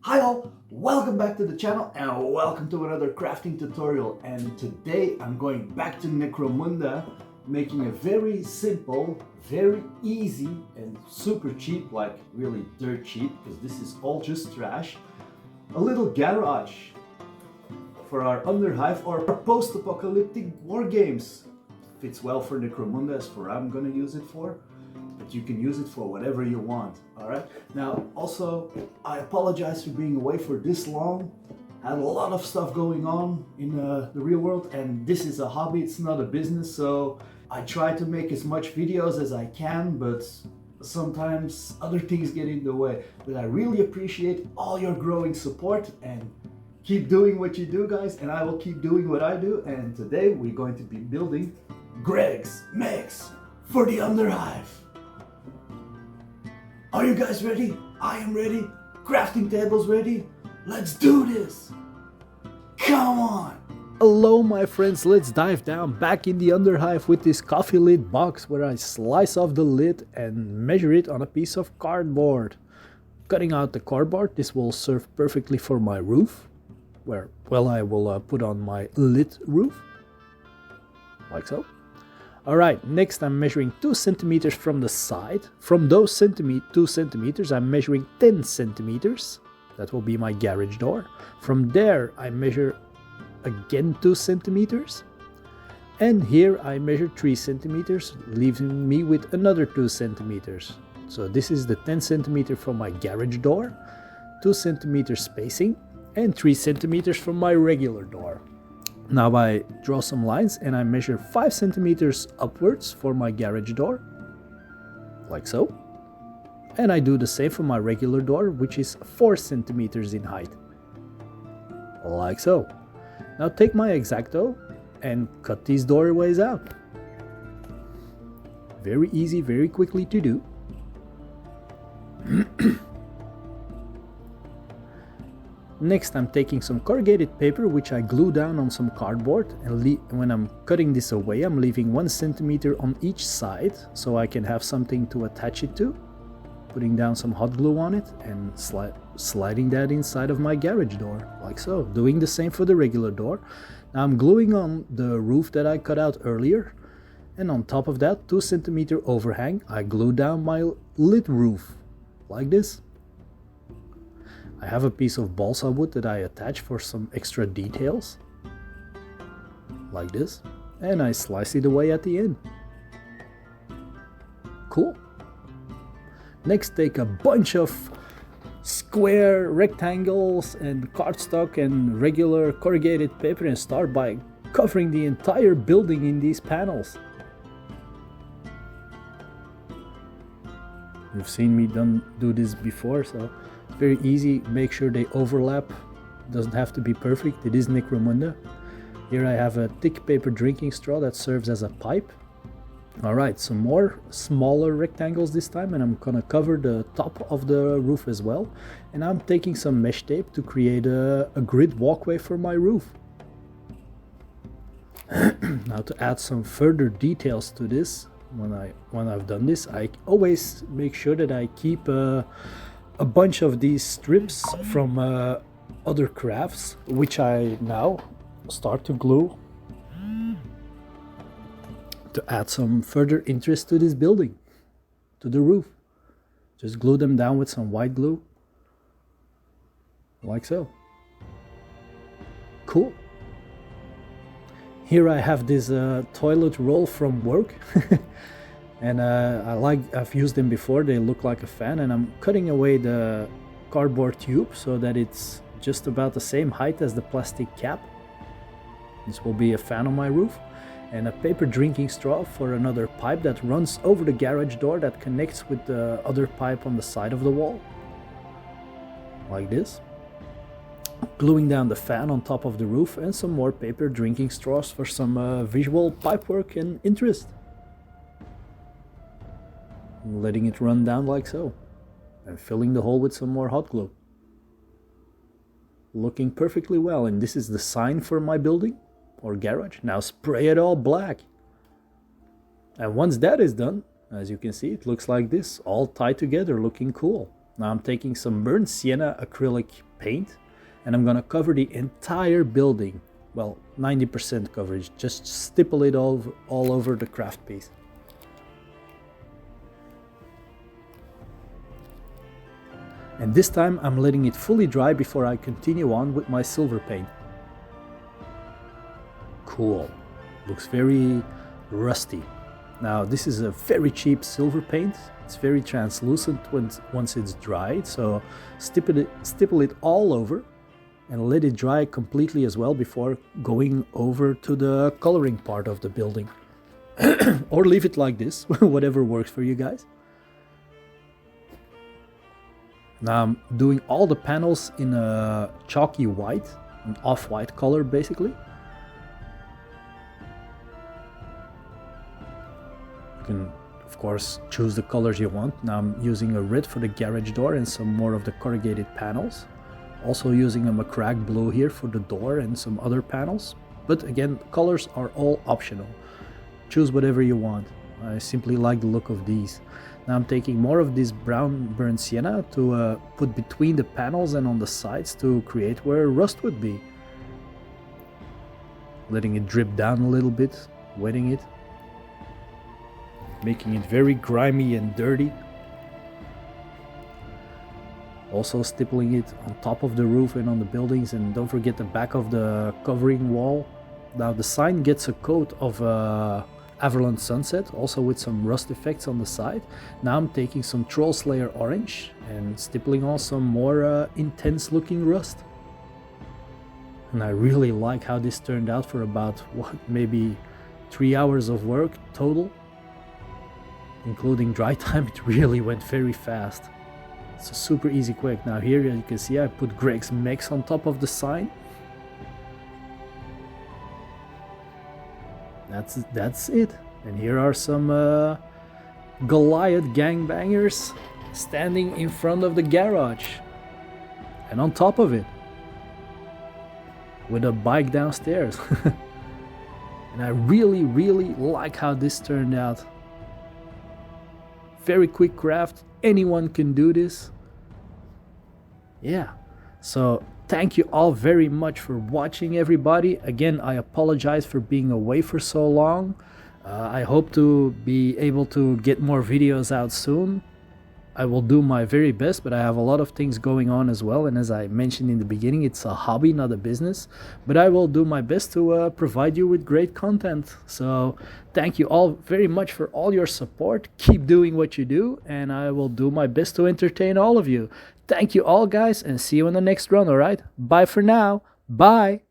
Hi all, welcome back to the channel and welcome to another crafting tutorial. And today I'm going back to Necromunda, making a very simple, very easy and super cheap, like really dirt cheap, because this is all just trash, a little garage for our Underhive or our Post-Apocalyptic Wargames. Fits well for Necromunda as for I'm gonna use it for. But you can use it for whatever you want. All right. Now, also, I apologize for being away for this long. Had a lot of stuff going on in the real world, and this is a hobby. It's not a business. So I try to make as much videos as I can, but sometimes other things get in the way. But I really appreciate all your growing support, and keep doing what you do, guys. And I will keep doing what I do. And today we're going to be building Greg's Mix for the Underhive. Are you guys ready? I am ready. Crafting tables ready? Let's do this! Come on! Hello my friends, let's dive down back in the Underhive with this coffee lid box where I slice off the lid and measure it on a piece of cardboard. Cutting out the cardboard, this will serve perfectly for my roof, where, well, I will put on my lid roof, like so. Alright, next I'm measuring 2 centimeters from the side. From those 2 centimeters I'm measuring 10 centimeters. That will be my garage door. From there I measure again 2 centimeters. And here I measure 3 centimeters, leaving me with another 2 centimeters. So this is the 10 centimeter from my garage door, 2 centimeters spacing, and 3 centimeters from my regular door. Now I draw some lines and I measure 5 centimeters upwards for my garage door, like so. And I do the same for my regular door, which is 4 centimeters in height, like so. Now take my X-Acto and cut these doorways out. Very easy, very quickly to do. Next I'm taking some corrugated paper which I glue down on some cardboard, and when I'm cutting this away I'm leaving 1 centimeter on each side so I can have something to attach it to. Putting down some hot glue on it and sliding that inside of my garage door, like so. Doing the same for the regular door. Now I'm gluing on the roof that I cut out earlier, and on top of that 2 centimeter overhang I glue down my lid roof, like this. I have a piece of balsa wood that I attach for some extra details, like this, and I slice it away at the end. Cool. Next take a bunch of square rectangles and cardstock and regular corrugated paper and start by covering the entire building in these panels. You've seen me do this before, so very easy. Make sure they overlap. Doesn't have to be perfect. It is Necromunda. Here I have a thick paper drinking straw that serves as a pipe. Alright, some more smaller rectangles this time, and I'm gonna cover the top of the roof as well. And I'm taking some mesh tape to create a grid walkway for my roof. Now to add some further details to this, when I've done this, I always make sure that I keep a bunch of these strips from other crafts, which I now start to glue to add some further interest to this building, to the roof. Just glue them down with some white glue, like so. Cool. Here I have this toilet roll from work. And I've used them before. They look like a fan, and I'm cutting away the cardboard tube so that it's just about the same height as the plastic cap. This will be a fan on my roof, and a paper drinking straw for another pipe that runs over the garage door that connects with the other pipe on the side of the wall, like this. Gluing down the fan on top of the roof, and some more paper drinking straws for some visual pipework and interest. Letting it run down like so, and filling the hole with some more hot glue. Looking perfectly well, and this is the sign for my building or garage. Now spray it all black. And once that is done, as you can see, it looks like this, all tied together, looking cool. Now I'm taking some burnt sienna acrylic paint, and I'm gonna cover the entire building. Well, 90% coverage, just stipple it all over the craft piece. And this time I'm letting it fully dry before I continue on with my silver paint. Cool, looks very rusty. Now this is a very cheap silver paint. It's very translucent once it's dried, so stipple it all over and let it dry completely as well before going over to the coloring part of the building. Or leave it like this, whatever works for you guys. Now I'm doing all the panels in a chalky white, an off-white color basically. You can of course choose the colors you want. Now I'm using a red for the garage door and some more of the corrugated panels. Also using a macragge blue here for the door and some other panels. But again, colors are all optional. Choose whatever you want. I simply like the look of these. Now I'm taking more of this brown burnt sienna to put between the panels and on the sides to create where rust would be. Letting it drip down a little bit, wetting it. Making it very grimy and dirty. Also stippling it on top of the roof and on the buildings, and don't forget the back of the covering wall. Now the sign gets a coat of Averland Sunset, also with some rust effects on the side. Now I'm taking some Troll Slayer Orange and stippling on some more intense looking rust. And I really like how this turned out for about, maybe 3 hours of work total. Including dry time, it really went very fast. It's a super easy quick. Now here you can see I put Greg's Mechs on top of the sign. That's it. And here are some Goliath gangbangers standing in front of the garage. And on top of it, with a bike downstairs. And I really, really like how this turned out. Very quick craft, anyone can do this. Yeah, so thank you all very much for watching, everybody. Again, I apologize for being away for so long. I hope to be able to get more videos out soon. I will do my very best, but I have a lot of things going on as well, and as I mentioned in the beginning, it's a hobby, not a business, but I will do my best to provide you with great content. So thank you all very much for all your support. Keep doing what you do, and I will do my best to entertain all of you. Thank you all, guys, and see you in the next run. All right, bye for now. Bye.